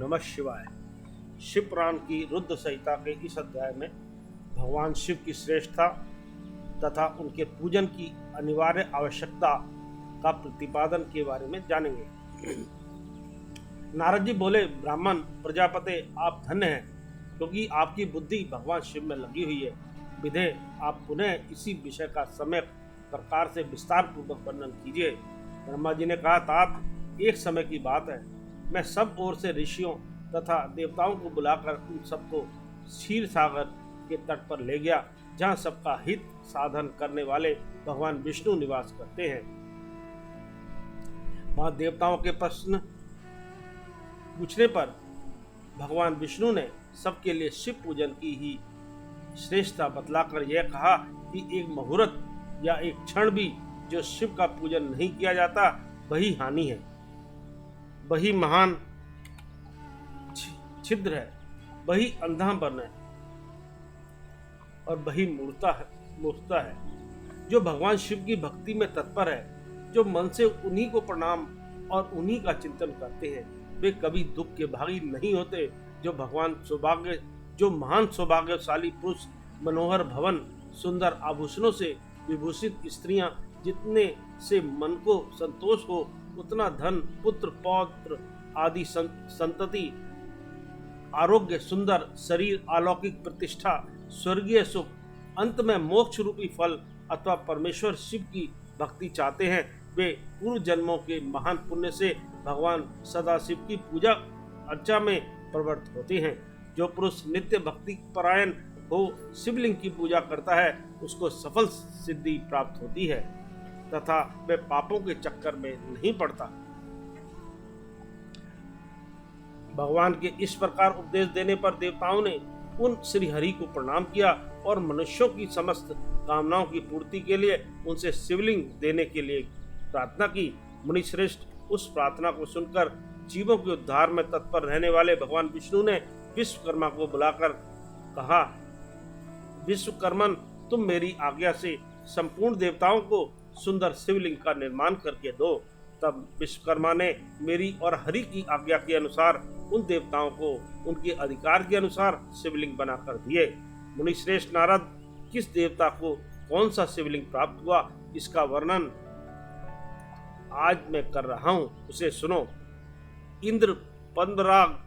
नमः शिवाय। शिव पुराण की रुद्र संहिता के इस अध्याय में भगवान शिव की श्रेष्ठता तथा उनके पूजन की अनिवार्य आवश्यकता का प्रतिपादन के बारे में जानेंगे। नारद जी बोले, ब्राह्मण प्रजापति आप धन्य हैं, क्योंकि आपकी बुद्धि भगवान शिव में लगी हुई है। विधे आप पुनः इसी विषय का समय प्रकार से विस्तार पूर्वक वर्णन कीजिए। ब्रह्मा जी ने कहा, तात एक समय की बात है, मैं सब ओर से ऋषियों तथा देवताओं को बुलाकर उन सबको क्षीर सागर के तट पर ले गया, जहाँ सबका हित साधन करने वाले भगवान विष्णु निवास करते हैं। वहाँ देवताओं के प्रश्न पूछने पर भगवान विष्णु ने सबके लिए शिव पूजन की ही श्रेष्ठता बतलाकर यह कहा कि एक मुहूर्त या एक क्षण भी जो शिव का पूजन नहीं किया जाता वही हानि है, वही महान छिद्र है, वही अंधापन है और वही मूर्खता है। जो भगवान शिव की भक्ति में तत्पर है, जो मन से उन्हीं को प्रणाम और उन्हीं का चिंतन करते हैं, वे कभी दुख के भागी नहीं होते। जो महान सौभाग्यशाली पुरुष मनोहर भवन, सुंदर आभूषणों से विभूषित स्त्रियां, जितने से मन को संतोष हो उतना धन, पुत्र, पौत्र आदि संतति, आरोग्य, सुंदर शरीर, अलौकिक प्रतिष्ठा, स्वर्गीय सुख, अंत में मोक्ष रूपी फल अथवा परमेश्वर शिव की भक्ति चाहते हैं, वे पूर्व जन्मों के महान पुण्य से भगवान सदाशिव की पूजा अर्चा में प्रवृत्त होते हैं। जो पुरुष नित्य भक्ति परायण हो शिवलिंग की पूजा करता है, उसको सफल सिद्धि प्राप्त होती है तथा वह पापों के चक्कर में नहीं पड़ता। भगवान के इस प्रकार उपदेश देने पर देवताओं ने उन श्री हरि को प्रणाम किया और मनुष्यों की समस्त कामनाओं की पूर्ति के लिए उनसे शिवलिंग देने के लिए प्रार्थना की। मुनिश्रेष्ठ उस प्रार्थना को सुनकर जीवों के उद्धार में तत्पर रहने वाले भगवान विष्णु ने विश्वकर्मा को बुलाकर कहा, विश्वकर्मन, तुम मेरी आज्ञा से संपूर्ण देवताओं को सुंदर शिवलिंग का निर्माण करके दो। तब विश्वकर्मा ने मेरी और हरि की आज्ञा के अनुसार उन देवताओं को उनके अधिकार के अनुसार शिवलिंग बनाकर दिए। मुनिश्रेष्ठ नारद, किस देवता को कौन सा शिवलिंग प्राप्त हुआ, इसका वर्णन आज मैं कर रहा हूँ, उसे सुनो। इंद्र पंद्राग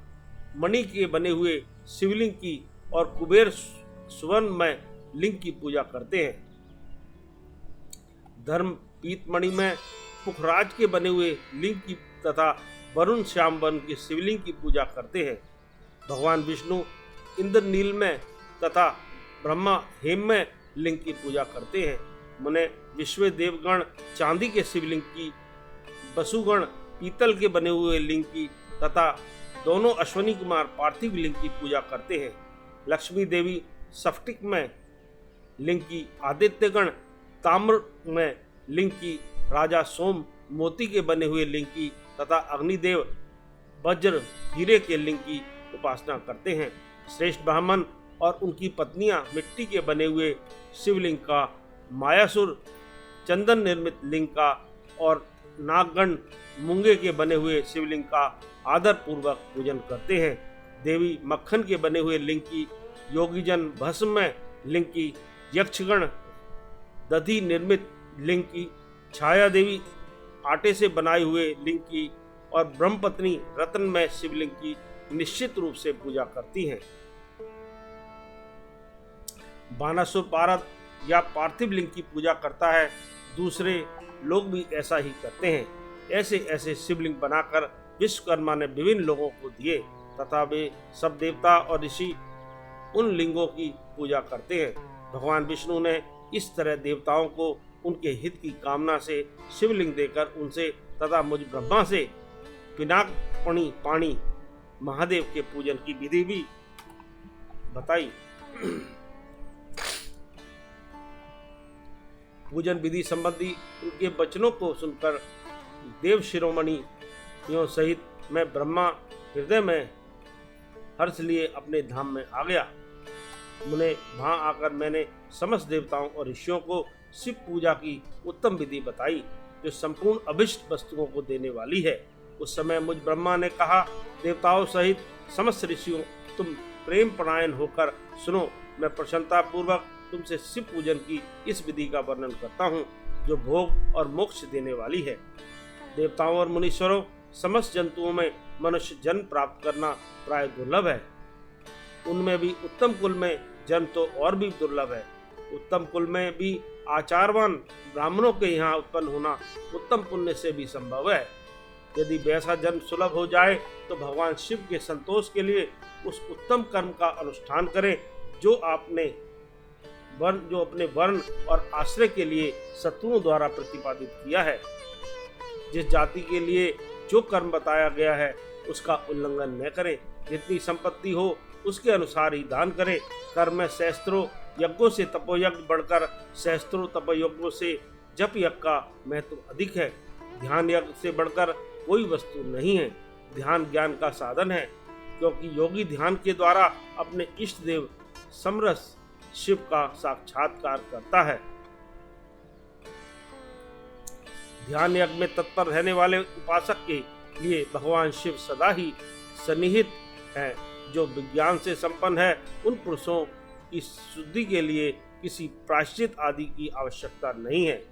मणि के बने हुए शिवलिंग की और कुबेर सुवर्णमय लिंग की पूजा करते हैं। धर्म पीतमणि में पुखराज के बने हुए लिंग की तथा वरुण श्यामवन के शिवलिंग की पूजा करते हैं। भगवान विष्णु इंद्रनील में तथा ब्रह्मा हेम में लिंग की पूजा करते हैं। मुने विश्व देवगण चांदी के शिवलिंग की, वसुगण पीतल के बने हुए लिंग की तथा दोनों अश्वनी कुमार पार्थिव लिंग की पूजा करते हैं। लक्ष्मी देवी स्फटिक में लिंग की, आदित्यगण ताम्र में लिंग की, राजा सोम मोती के बने हुए लिंग की तथा अग्निदेव वज्र हीरे के लिंग की उपासना करते हैं। श्रेष्ठ ब्राह्मण और उनकी पत्नियां मिट्टी के बने हुए शिवलिंग का, मायासुर चंदन निर्मित लिंग का और नागगण मूंगे के बने हुए शिवलिंग का आदर पूर्वक पूजन करते हैं। देवी मक्खन के बने हुए लिंग की, योगीजन भस्म में लिंग की, यक्षगण दधि निर्मित लिंग की, छाया देवी आटे से बनाए हुए लिंग की और ब्रह्मपत्नी रत्न में शिवलिंग की निश्चित रूप से पूजा करती हैं। बानासुर पारद या पार्थिव लिंग की पूजा करता है। दूसरे लोग भी ऐसा ही करते हैं। ऐसे ऐसे शिवलिंग बनाकर विश्वकर्मा ने विभिन्न लोगों को दिए तथा वे सब देवता और ऋषि उन लिंगों की पूजा करते हैं। भगवान विष्णु ने इस तरह देवताओं को उनके हित की कामना से शिवलिंग देकर उनसे तथा मुझ ब्रह्मा से पिनाक पाणी महादेव के पूजन की विधि भी बताई। पूजन विधि संबंधी उनके वचनों को सुनकर देव शिरोमणियों सहित मैं ब्रह्मा हृदय में हर्ष लिए अपने धाम में आ गया। मुने वहां आकर मैंने समस्त देवताओं और ऋषियों को शिव पूजा की उत्तम विधि बताई, जो संपूर्ण अभिष्ट वस्तुओं को देने वाली है। उस समय मुझ ब्रह्मा ने कहा, देवताओं सहित समस्त ऋषियों, तुम प्रेम परायण होकर सुनो। मैं प्रसन्नता पूर्वक तुमसे शिव पूजन की इस विधि का वर्णन करता हूँ, जो भोग और मोक्ष देने वाली है। देवताओं और मुनीश्वरों, समस्त जंतुओं में मनुष्य जन्म प्राप्त करना प्राय दुर्लभ है। उनमें भी उत्तम कुल में जन्म तो और भी दुर्लभ है। उत्तम कुल में भी आचारवान ब्राह्मणों के यहाँ उत्पन्न होना उत्तम पुण्य से भी संभव है। यदि वैसा जन्म सुलभ हो जाए तो भगवान शिव के संतोष के लिए उस उत्तम कर्म का अनुष्ठान करें जो अपने वर्ण और आश्रय के लिए शत्रुओं द्वारा प्रतिपादित किया है। जिस जाति के लिए जो कर्म बताया गया है उसका उल्लंघन न करें। जितनी संपत्ति हो उसके अनुसार ही दान करें। कर्म में सहस्त्रों यज्ञों से तपोयज्ञ बढ़कर सहस्त्रों तपोयज्ञों से जप यज्ञ का महत्व अधिक है। ध्यान यज्ञ से बढ़कर कोई वस्तु नहीं है। ध्यान ज्ञान का साधन है, क्योंकि योगी ध्यान के द्वारा अपने इष्ट देव समरस शिव का साक्षात्कार करता है। ध्यान यज्ञ में तत्पर रहने वाले उपासक के लिए भगवान शिव सदा ही सन्निहित है। जो विज्ञान से संपन्न है, उन पुरुषों की शुद्धि के लिए किसी प्रायश्चित आदि की आवश्यकता नहीं है।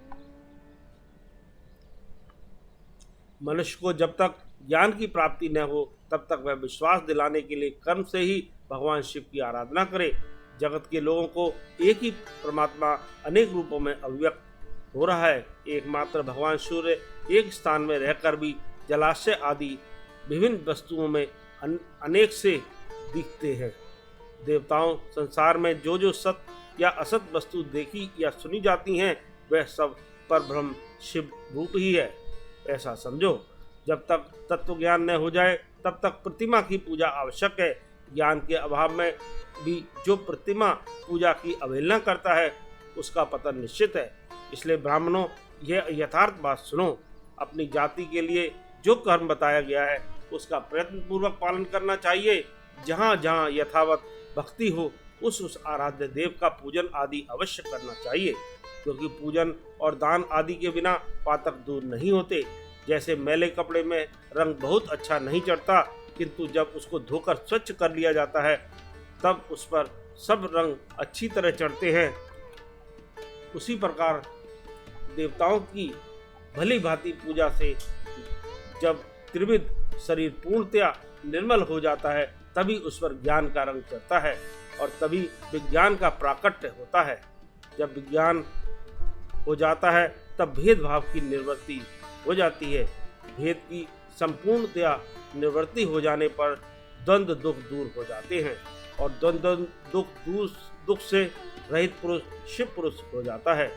मनुष्य को जब तक ज्ञान की प्राप्ति न हो तब तक वह विश्वास दिलाने के लिए कर्म से ही भगवान शिव की आराधना करे। जगत के लोगों को एक ही परमात्मा अनेक रूपों में अभिव्यक्त हो रहा है। एकमात्र भगवान सूर्य एक स्थान में रहकर भी जलाशय आदि विभिन्न वस्तुओं में अनेक से दिखते हैं। देवताओं, संसार में जो सत या असत वस्तु देखी या सुनी जाती हैं, वह सब परब्रह्म शिव रूप ही है, ऐसा समझो। जब तक तत्व ज्ञान न हो जाए तब तक प्रतिमा की पूजा आवश्यक है। ज्ञान के अभाव में भी जो प्रतिमा पूजा की अवहेलना करता है उसका पतन निश्चित है। इसलिए ब्राह्मणों, यह यथार्थ बात सुनो। अपनी जाति के लिए जो कर्म बताया गया है उसका प्रयत्न पूर्वक पालन करना चाहिए। जहाँ जहाँ यथावत भक्ति हो उस आराध्य देव का पूजन आदि अवश्य करना चाहिए, क्योंकि पूजन और दान आदि के बिना पातक दूर नहीं होते। जैसे मैले कपड़े में रंग बहुत अच्छा नहीं चढ़ता, किंतु जब उसको धोकर स्वच्छ कर लिया जाता है तब उस पर सब रंग अच्छी तरह चढ़ते हैं। उसी प्रकार देवताओं की भली भांति पूजा से जब त्रिविध शरीर पूर्णतया निर्मल हो जाता है तभी उस पर ज्ञान का रंग चढ़ता है और तभी विज्ञान का प्राकट्य होता है। जब विज्ञान हो जाता है तब भेदभाव की निवृत्ति हो जाती है। भेद की संपूर्णतया निवृत्ति हो जाने पर द्वंद्व दुख दूर हो जाते हैं और द्वंद्व दुख से रहित पुरुष शिव पुरुष हो जाता है।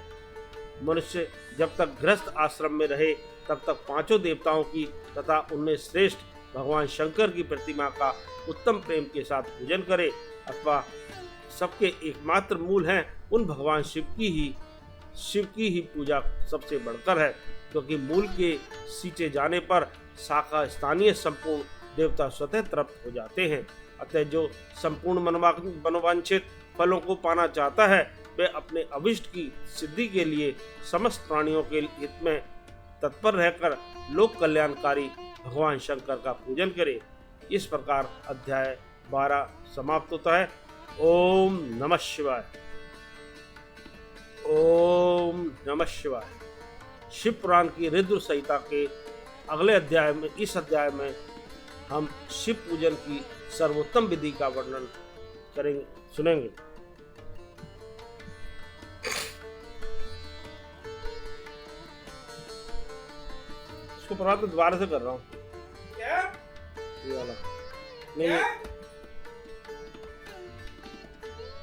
मनुष्य जब तक गृहस्थ आश्रम में रहे तब तक पांचों देवताओं की तथा उनमें श्रेष्ठ भगवान शंकर की प्रतिमा का उत्तम प्रेम के साथ पूजन करे, अथवा सबके एकमात्र मूल हैं उन भगवान शिव की ही पूजा सबसे बढ़कर है, क्योंकि मूल के सींचे जाने पर शाखा स्थानीय संपूर्ण देवता स्वतः तृप्त हो जाते हैं। अतः जो संपूर्ण मनोवांछित फलों को पाना चाहता है वह अपने अभिष्ट की सिद्धि के लिए समस्त प्राणियों के हित में तत्पर रहकर लोक कल्याणकारी भगवान शंकर का पूजन करे। इस प्रकार अध्याय 12 समाप्त होता है। ओम नमः शिवाय। ओम नमः शिवाय। शिव पुराण की रुद्र संहिता के अगले अध्याय में, इस अध्याय में हम शिव पूजन की सर्वोत्तम विधि का वर्णन करेंगे, सुनेंगे। इसको पढ़ा तो दोबारा से कर रहा हूँ। क्या? ये वाला नहीं,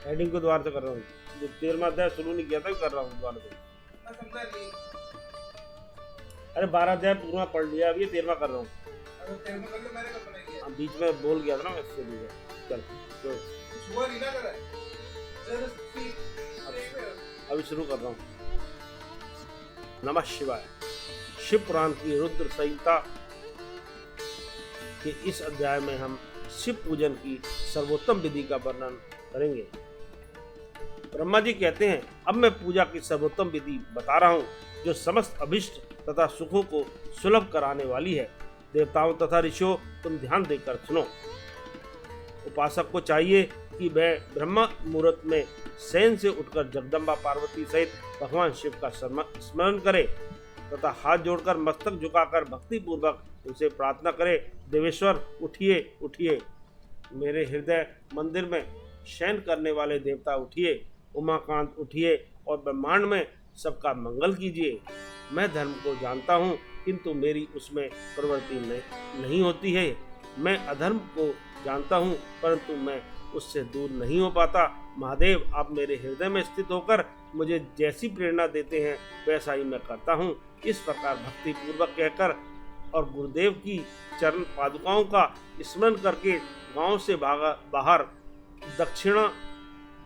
हेडिंग को दोबारा से कर रहा हूँ। जो 13वां अध्याय शुरू नहीं किया था कर रहा हूँ दोबारा से। अरे 12 अध्याय पूरा पढ़ लिया, अभी 13वां कर रहा हूँ। बीच में बोल गया था ना, इससे भी चल तो अभी शुरू कर रहा हूँ। नमः शिवाय। शिव पुराण की रुद्र संहिता के इस अध्याय में हम शिव पूजन की सर्वोत्तम विधि का वर्णन करेंगे। ब्रह्मा जी कहते हैं, अब मैं पूजा की सर्वोत्तम विधि बता रहा हूँ जो समस्त अभिष्ट तथा सुखों को सुलभ कराने वाली है। देवताओं तथा ऋषियों, तुम ध्यान देकर सुनो। उपासक को चाहिए कि वह ब्रह्म मुहूर्त में शयन से उठकर जगदम्बा पार्वती सहित भगवान शिव का स्मरण करे तथा हाथ जोड़कर मस्तक झुकाकर भक्ति पूर्वक उनसे प्रार्थना करे, देवेश्वर उठिए उठिए, मेरे हृदय मंदिर में शयन करने वाले देवता उठिए, उमाकांत उठिए और ब्रह्मांड में सबका मंगल कीजिए। मैं धर्म को जानता हूँ किंतु मेरी उसमें प्रवृत्ति नहीं होती है। मैं अधर्म को जानता हूँ परंतु मैं उससे दूर नहीं हो पाता। महादेव, आप मेरे हृदय में स्थित होकर मुझे जैसी प्रेरणा देते हैं वैसा ही मैं करता हूँ। इस प्रकार भक्ति पूर्वक कहकर और गुरुदेव की चरण पादुकाओं का स्मरण करके गांव से बाहर दक्षिणा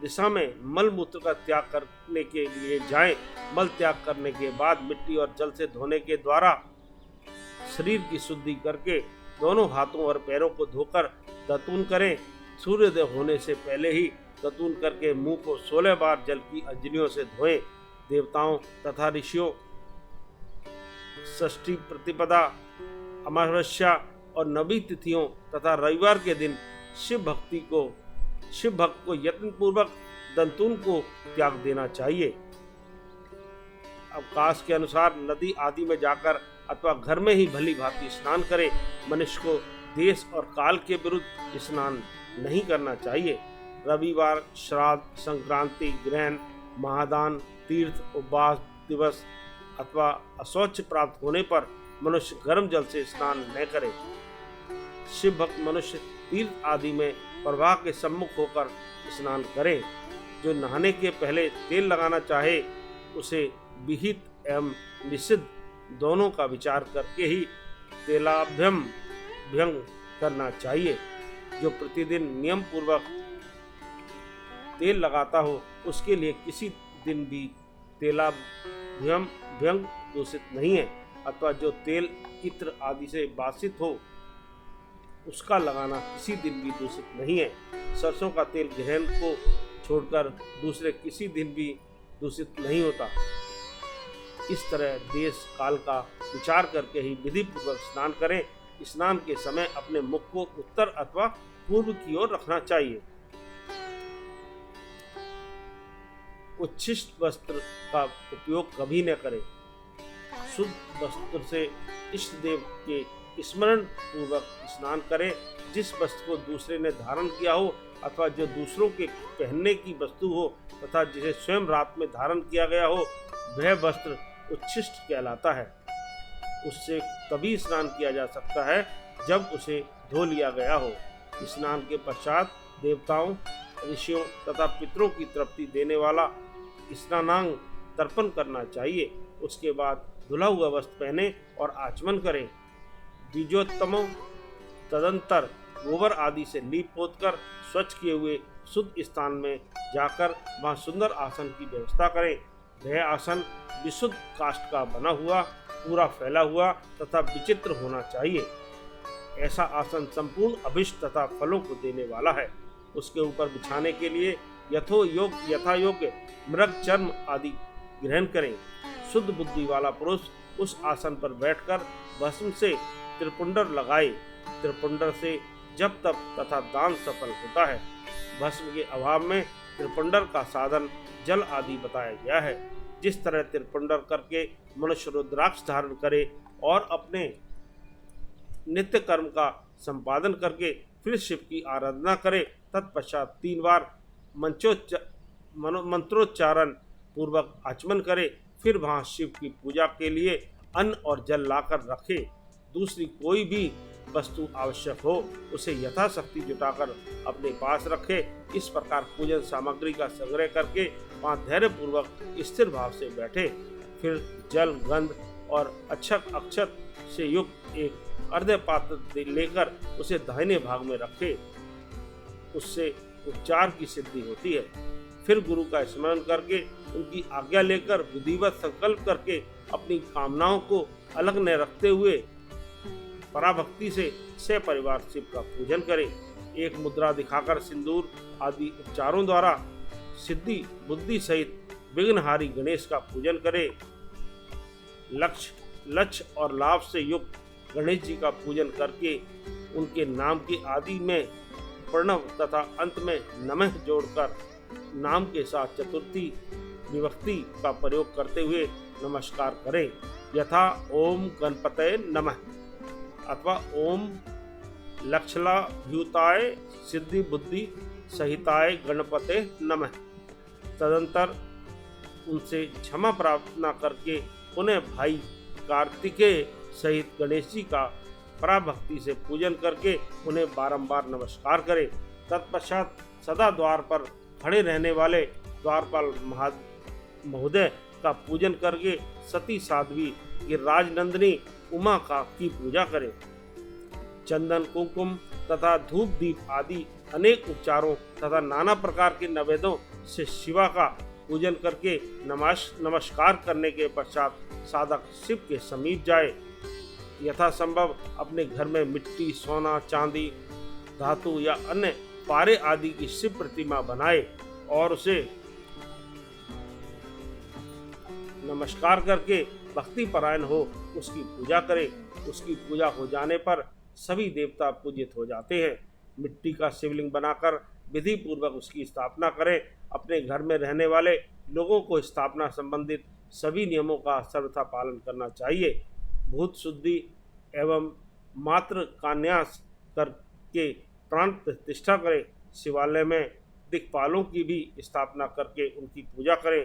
दिशा में मल मूत्र का त्याग करने के लिए जाएं। मल त्याग करने के बाद मिट्टी और जल से धोने के द्वारा शरीर की शुद्धि करके दोनों हाथों और पैरों को धोकर दतून करें। सूर्योदय होने से पहले ही दतून करके मुंह को 16 बार जल की अंजलियों से धोएं। देवताओं तथा ऋषियों, षष्ठी प्रतिपदा, अमावस्या और नवी तिथियों तथा रविवार के दिन शिव भक्त को यत्न पूर्वक दंतून को त्याग देना चाहिए। अवकाश के अनुसार नदी आदि में जाकर अथवा घर में ही भली भांति स्नान करे। मनुष्य को देश और काल के विरुद्ध स्नान नहीं करना चाहिए। रविवार, श्राद्ध, संक्रांति, ग्रहण, महादान, तीर्थ, उपवास दिवस अथवा अशौच प्राप्त होने पर मनुष्य गर्म जल से स्नान न करे। शिव भक्त मनुष्य तीर्थ आदि में प्रवाह के सम्मुख होकर स्नान करे। जो नहाने के पहले तेल लगाना चाहे उसे विहित एवं निषिद्ध दोनों का विचार करके ही तेलाभ्यंग करना चाहिए। जो प्रतिदिन नियम पूर्वक तेल लगाता हो उसके लिए किसी दिन भी तेलाभ्यंग दूषित नहीं है, अथवा जो तेल इत्र आदि से बासित हो उसका लगाना किसी दिन भी दूषित नहीं है। सरसों का तेल ग्रहण को छोड़कर दूसरे किसी दिन भी दूषित नहीं होता। इस तरह देश काल का विचार करके ही विधि पूर्वक स्नान करें। स्नान के समय अपने मुख को उत्तर अथवा पूर्व की ओर रखना चाहिए। उच्छिष्ट वस्त्र का उपयोग कभी न करें। शुद्ध वस्त्र से इष्ट देव के स्मरण पूर्वक स्नान करें। जिस वस्त्र को दूसरे ने धारण किया हो अथवा जो दूसरों के पहनने की वस्तु हो तथा जिसे स्वयं रात में धारण किया गया हो वह वस्त्र उच्छिष्ट कहलाता है। उससे तभी स्नान किया जा सकता है जब उसे धो लिया गया हो। स्नान के पश्चात देवताओं, ऋषियों तथा पितरों की तृप्ति देने वाला स्नानांग तर्पण करना चाहिए। उसके बाद धुला हुआ वस्त्र पहने और आचमन करें। बीजोत्तमों तदंतर गोबर आदि से लीप पोत कर स्वच्छ किए हुए शुद्ध स्थान में जाकर वहाँ सुंदर आसन की व्यवस्था करें। वह आसन विशुद्ध काष्ठ का बना हुआ, पूरा फैला हुआ तथा विचित्र होना चाहिए। ऐसा आसन संपूर्ण अभिष्ट तथा फलों को देने वाला है। उसके ऊपर बिछाने के लिए यथा योग्य मृग चर्म आदि ग्रहण करें। शुद्ध बुद्धि वाला पुरुष उस आसन पर बैठकर भस्म से त्रिपुंडर लगाए। त्रिपुंडर से जप तप तथा दान सफल होता है। भस्म के अभाव में त्रिपुंडर का साधन जल आदि बताया गया है। जिस तरह त्रिपुंडर करके मनुष्य रुद्राक्ष धारण करे और अपने नित्य कर्म का संपादन करके फिर शिव की आराधना करे, तत्पश्चात 3 बार मंत्रोच्चारण पूर्वक आचमन करे, फिर वहाँ शिव की पूजा के लिए अन्न और जल लाकर रखे। दूसरी कोई भी वस्तु आवश्यक हो उसे यथाशक्ति जुटाकर अपने पास रखे। इस प्रकार पूजन सामग्री का संग्रह करके वहाँ धैर्य पूर्वक स्थिर भाव से बैठे। फिर जल, गंध और अक्षत से युक्त एक अर्ध पात्र लेकर उसे दाहिने भाग में रखे। उससे उपचार की सिद्धि होती है। फिर गुरु का स्मरण करके उनकी आज्ञा लेकर विधिवत संकल्प करके अपनी कामनाओं को अलग न रखते हुए पराभक्ति से परिवार शिव का पूजन करें। एक मुद्रा दिखाकर सिंदूर आदि उपचारों द्वारा सिद्धि बुद्धि सहित विघ्नहारी गणेश का पूजन करें। लक्ष्य और लाभ से युक्त गणेश जी का पूजन करके उनके नाम के आदि में प्रणव तथा अंत में नमः जोड़कर नाम के साथ चतुर्थी विभक्ति का प्रयोग करते हुए नमस्कार करें, यथा ओम गणपतये नमः अथवा ओम लक्षलाभ्युताय सिद्धि बुद्धि सहिताय गणपते नमः। तदंतर उनसे क्षमा प्रार्थना करके पुनः भाई कार्तिकेय सहित गणेश जी का पराभक्ति से पूजन करके उन्हें बारंबार नमस्कार करें। तत्पश्चात सदा द्वार पर खड़े रहने वाले द्वारपाल महोदय का पूजन करके सती साध्वी गिरिराज नंदिनी उमा की पूजा करें। चंदन कुमकुम तथा धूप दीप आदि अनेक उपचारों तथा नाना प्रकार के नैवेद्यों से शिवा का पूजन करके नमस्कार करने के पश्चात साधक शिव के समीप जाए। यथासंभव अपने घर में मिट्टी, सोना, चांदी, धातु या अन्य पारे आदि की शिव प्रतिमा बनाए और उसे नमस्कार करके भक्ति परायण हो उसकी पूजा करें। उसकी पूजा हो जाने पर सभी देवता पूजित हो जाते हैं। मिट्टी का शिवलिंग बनाकर विधि पूर्वक उसकी स्थापना करें। अपने घर में रहने वाले लोगों को स्थापना संबंधित सभी नियमों का सर्वथा पालन करना चाहिए। भूत शुद्धि एवं मात्र कान्यास करके प्राण प्रतिष्ठा करें। शिवालय में दिक्पालों की भी स्थापना करके उनकी पूजा करें।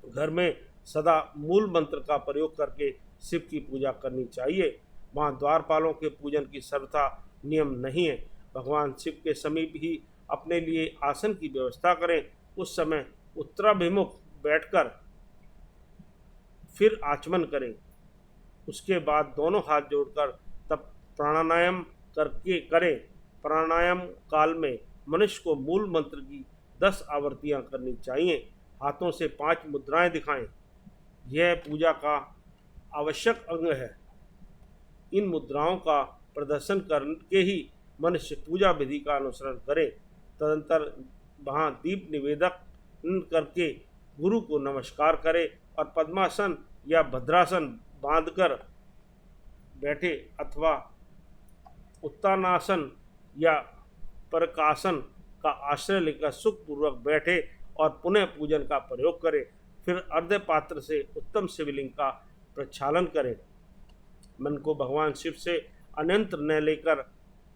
घर में सदा मूल मंत्र का प्रयोग करके शिव की पूजा करनी चाहिए। वहाँ द्वारपालों के पूजन की सर्वथा नियम नहीं है। भगवान शिव के समीप ही अपने लिए आसन की व्यवस्था करें। उस समय उत्तराभिमुख बैठकर फिर आचमन करें। उसके बाद दोनों हाथ जोड़कर तब प्राणायाम करके करें। प्राणायाम काल में मनुष्य को मूल मंत्र की 10 आवर्तियां करनी चाहिए। हाथों से 5 मुद्राएं दिखाएं। यह पूजा का आवश्यक अंग है। इन मुद्राओं का प्रदर्शन करके ही मनुष्य पूजा विधि का अनुसरण करे। तदंतर वहाँ दीप निवेदन करके गुरु को नमस्कार करे और पद्मासन या भद्रासन बांधकर बैठे अथवा उत्तानासन या परकासन का आश्रय लेकर सुखपूर्वक बैठे और पुनः पूजन का प्रयोग करें। फिर अर्ध पात्र से उत्तम शिवलिंग का प्रक्षालन करें। मन को भगवान शिव से अनंत न लेकर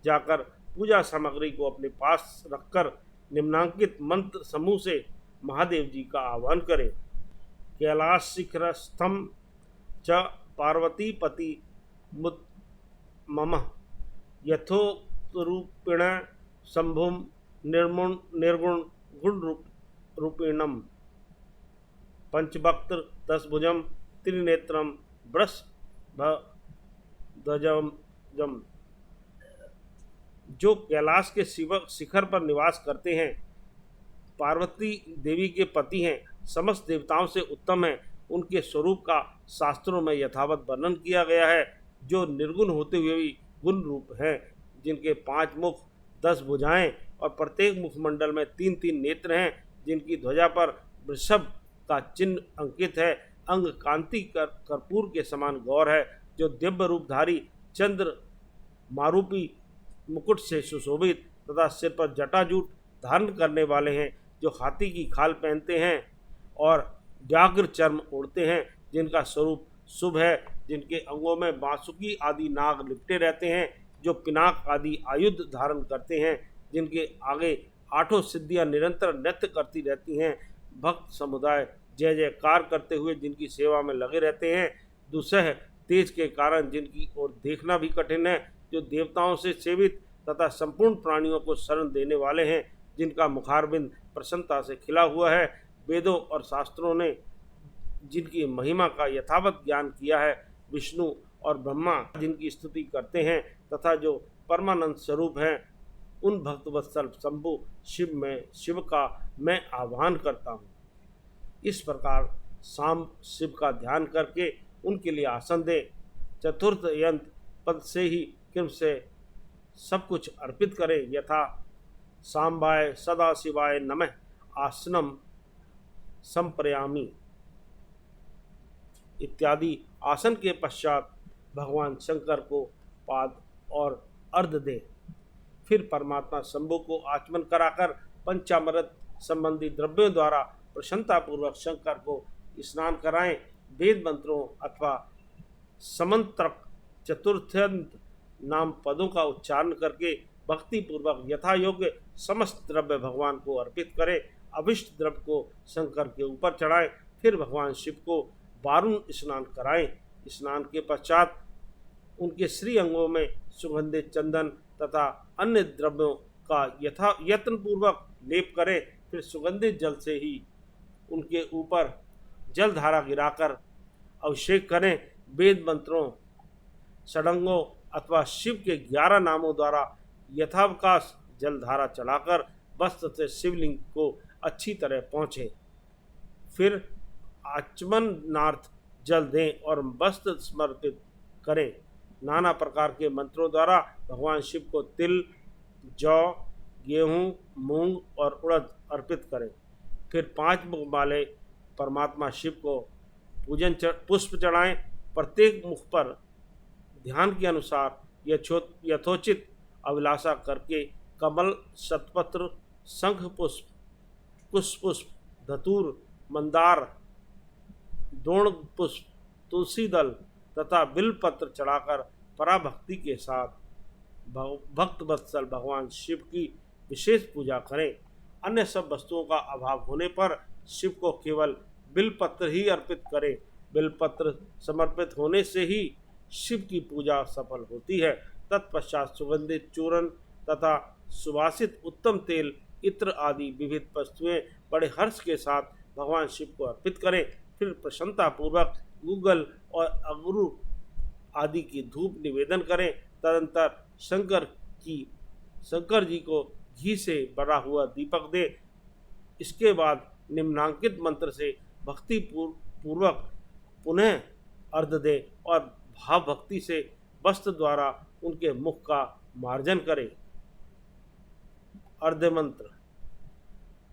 जाकर पूजा सामग्री को अपने पास रखकर निम्नांकित मंत्र समूह से महादेव जी का आह्वान करें। कैलाश शिखरस्थम च पार्वतीपति मुद मम यथोक्तरूपेण शंभुम निर्गुण गुण रूपेणम पंचभक्त 10 भुजम त्रिनेत्रम वृषभध्वजम जो कैलाश के शिखर पर निवास करते हैं, पार्वती देवी के पति हैं, समस्त देवताओं से उत्तम हैं। उनके स्वरूप का शास्त्रों में यथावत वर्णन किया गया है, जो निर्गुण होते हुए भी गुण रूप हैं, जिनके 5 मुख 10 भुजाएं और प्रत्येक मुखमंडल में 3-3 नेत्र हैं, जिनकी ध्वजा पर वृषभ का चिन्ह अंकित है। अंग कांति कर्पूर के समान गौर है, जो दिव्य रूपधारी चंद्र मारूपी मुकुट से सुशोभित तथा सिर पर जटाजूट धारण करने वाले हैं, जो हाथी की खाल पहनते हैं और व्याघ्र चर्म ओढ़ते हैं, जिनका स्वरूप शुभ है, जिनके अंगों में बांसुकी आदि नाग लिपटे रहते हैं, जो पिनाक आदि आयुध धारण करते हैं, जिनके आगे 8 सिद्धियां निरंतर नृत्य करती रहती हैं। भक्त समुदाय जय जयकार करते हुए जिनकी सेवा में लगे रहते हैं। दुसह तेज के कारण जिनकी ओर देखना भी कठिन है, जो देवताओं से सेवित तथा संपूर्ण प्राणियों को शरण देने वाले हैं, जिनका मुखारबिंद प्रसन्नता से खिला हुआ है। वेदों और शास्त्रों ने जिनकी महिमा का यथावत ज्ञान किया है, विष्णु और ब्रह्मा जिनकी स्तुति करते हैं तथा जो परमानंद स्वरूप हैं, उन भक्तवत्सल शंभु शिव का मैं आह्वान करता हूँ। इस प्रकार शाम शिव का ध्यान करके उनके लिए आसन दें। चतुर्थ यंत्र पद से ही कृम से सब कुछ अर्पित करें, यथा सांबाय सदा शिवाय नमः आसनम संप्रयामी इत्यादि। आसन के पश्चात भगवान शंकर को पाद और अर्घ दें। फिर परमात्मा शंभु को आचमन कराकर पंचामृत संबंधी द्रव्यों द्वारा प्रसन्नतापूर्वक शंकर को स्नान कराएं। वेद मंत्रों अथवा समंत्रक चतुर्थ्यंत नाम पदों का उच्चारण करके भक्ति पूर्वक यथा योग्य समस्त द्रव्य भगवान को अर्पित करें। अभिष्ट द्रव्य को शंकर के ऊपर चढ़ाएं। फिर भगवान शिव को वारुण स्नान कराएं। स्नान के पश्चात उनके श्री अंगों में सुगंधित चंदन तथा अन्य द्रव्यों का यत्न पूर्वक लेप करें। फिर सुगंधित जल से ही उनके ऊपर जल धारा गिराकर अभिषेक करें। वेद मंत्रों षडंगों अथवा शिव के 11 नामों द्वारा यथावकाश जल धारा चढ़ाकर वस्त्र से शिवलिंग को अच्छी तरह पहुँचे। फिर आचमनार्थ जल दें और वस्त्र समर्पित करें। नाना प्रकार के मंत्रों द्वारा भगवान शिव को तिल, जौ, गेहूँ, मूंग और उड़द अर्पित करें। फिर 5 मुख वाले परमात्मा शिव को पूजन पुष्प चढ़ाएं। प्रत्येक मुख पर ध्यान के अनुसार यथोचित अभिलाषा करके कमल, शतपत्र, शंख पुष्प, कुश पुष्प, धतूर, मंदार, दोण पुष्प, तुलसी दल तथा बिल्वपत्र चढ़ाकर पराभक्ति के साथ भक्त वत्सल भगवान शिव की विशेष पूजा करें। अन्य सब वस्तुओं का अभाव होने पर शिव को केवल बिल्वपत्र ही अर्पित करें। बिल्वपत्र समर्पित होने से ही शिव की पूजा सफल होती है। तत्पश्चात सुगंधित चूर्ण तथा सुवासित उत्तम तेल, इत्र आदि विविध वस्तुएं बड़े हर्ष के साथ भगवान शिव को अर्पित करें। फिर प्रसन्नतापूर्वक गूगल और अगरू आदि की धूप निवेदन करें। तदंतर शंकर जी को घी से भरा हुआ दीपक दे। इसके बाद निम्नांकित मंत्र से भक्ति पूर्वक पुनः अर्घ दे और भाव भक्ति से वस्त्र द्वारा उनके मुख का मार्जन करें। अर्घ मंत्र: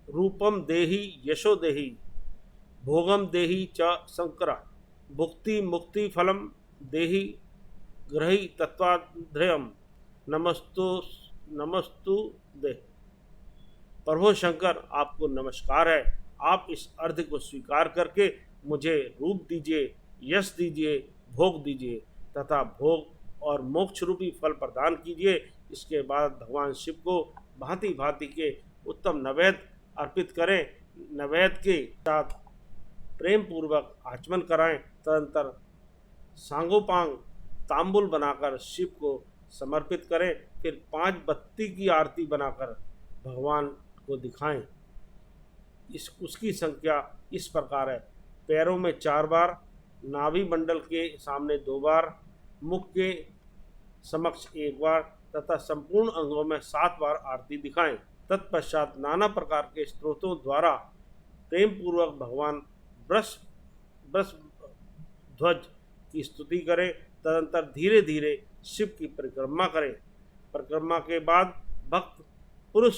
रूपम देहि यशो देहि, भोगम देहि च शंकर, भुक्ति मुक्ति फलम देहि ग्रही तत्वाध्रयम, नमस्तु दे। प्रभु शंकर, आपको नमस्कार है। आप इस अर्घ को स्वीकार करके मुझे रूप दीजिए, यश दीजिए, भोग दीजिए तथा भोग और मोक्ष रूपी फल प्रदान कीजिए। इसके बाद भगवान शिव को भांति भांति के उत्तम नैवेद्य अर्पित करें। नैवेद्य के साथ प्रेम पूर्वक आचमन कराएं। तदंतर सांगोपांग तांबुल बनाकर शिव को समर्पित करें। फिर 5 बत्ती की आरती बनाकर भगवान को दिखाएं। उसकी संख्या इस प्रकार है: पैरों में 4 बार, नाभि मंडल के सामने 2 बार, मुख के समक्ष 1 बार तथा संपूर्ण अंगों में 7 बार आरती दिखाएं। तत्पश्चात नाना प्रकार के स्त्रोतों द्वारा प्रेम पूर्वक भगवान वृष ध्वज की स्तुति करें। तदंतर धीरे धीरे शिव की परिक्रमा करें। परिक्रमा के बाद भक्त पुरुष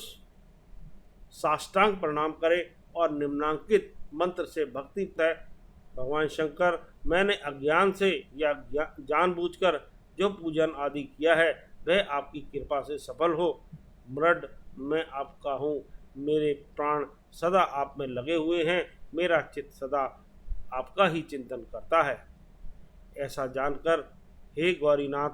साष्टांग प्रणाम करें और निम्नांकित मंत्र से भक्ति तय: भगवान शंकर, मैंने अज्ञान से या जानबूझकर जो पूजन आदि किया है वह आपकी कृपा से सफल हो। मृड मैं आपका हूँ, मेरे प्राण सदा आप में लगे हुए हैं, मेरा चित्त सदा आपका ही चिंतन करता है। ऐसा जानकर हे गौरीनाथ,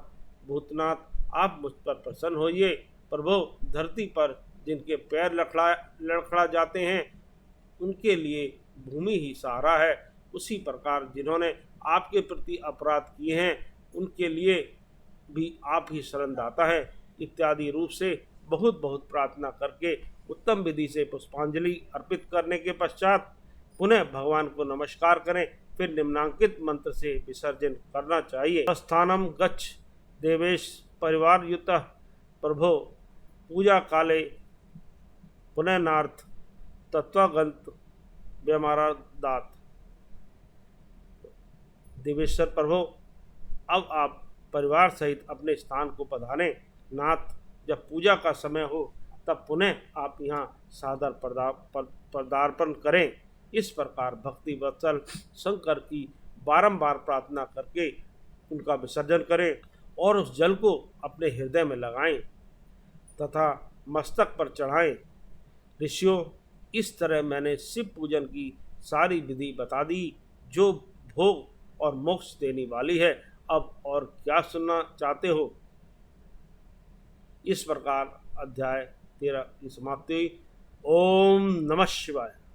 भूतनाथ, आप मुझ पर प्रसन्न होइए। प्रभु, धरती पर जिनके पैर लड़खड़ा जाते हैं उनके लिए भूमि ही सहारा है। उसी प्रकार जिन्होंने आपके प्रति अपराध किए हैं उनके लिए भी आप ही शरणदाता हैं। इत्यादि रूप से बहुत बहुत प्रार्थना करके उत्तम विधि से पुष्पांजलि अर्पित करने के पश्चात पुनः भगवान को नमस्कार करें। फिर निम्नांकित मंत्र से विसर्जन करना चाहिए: स्थानम गच्छ देवेश परिवारयुतः, प्रभो पूजा काले पुनः नार्थ तत्वागंत व्यमारादात। देवेश्वर प्रभु, अब आप परिवार सहित अपने स्थान को पधारें। नाथ, जब पूजा का समय हो तब पुनः आप यहाँ सादर पदार्पण करें। इस प्रकार भक्ति वत्सल शंकर की बारंबार प्रार्थना करके उनका विसर्जन करें और उस जल को अपने हृदय में लगाएं तथा मस्तक पर चढ़ाएं। ऋषियों, इस तरह मैंने शिव पूजन की सारी विधि बता दी जो भोग और मोक्ष देने वाली है। अब और क्या सुनना चाहते हो? इस प्रकार अध्याय 13 की समाप्ति हुई। ओम नमः शिवाय।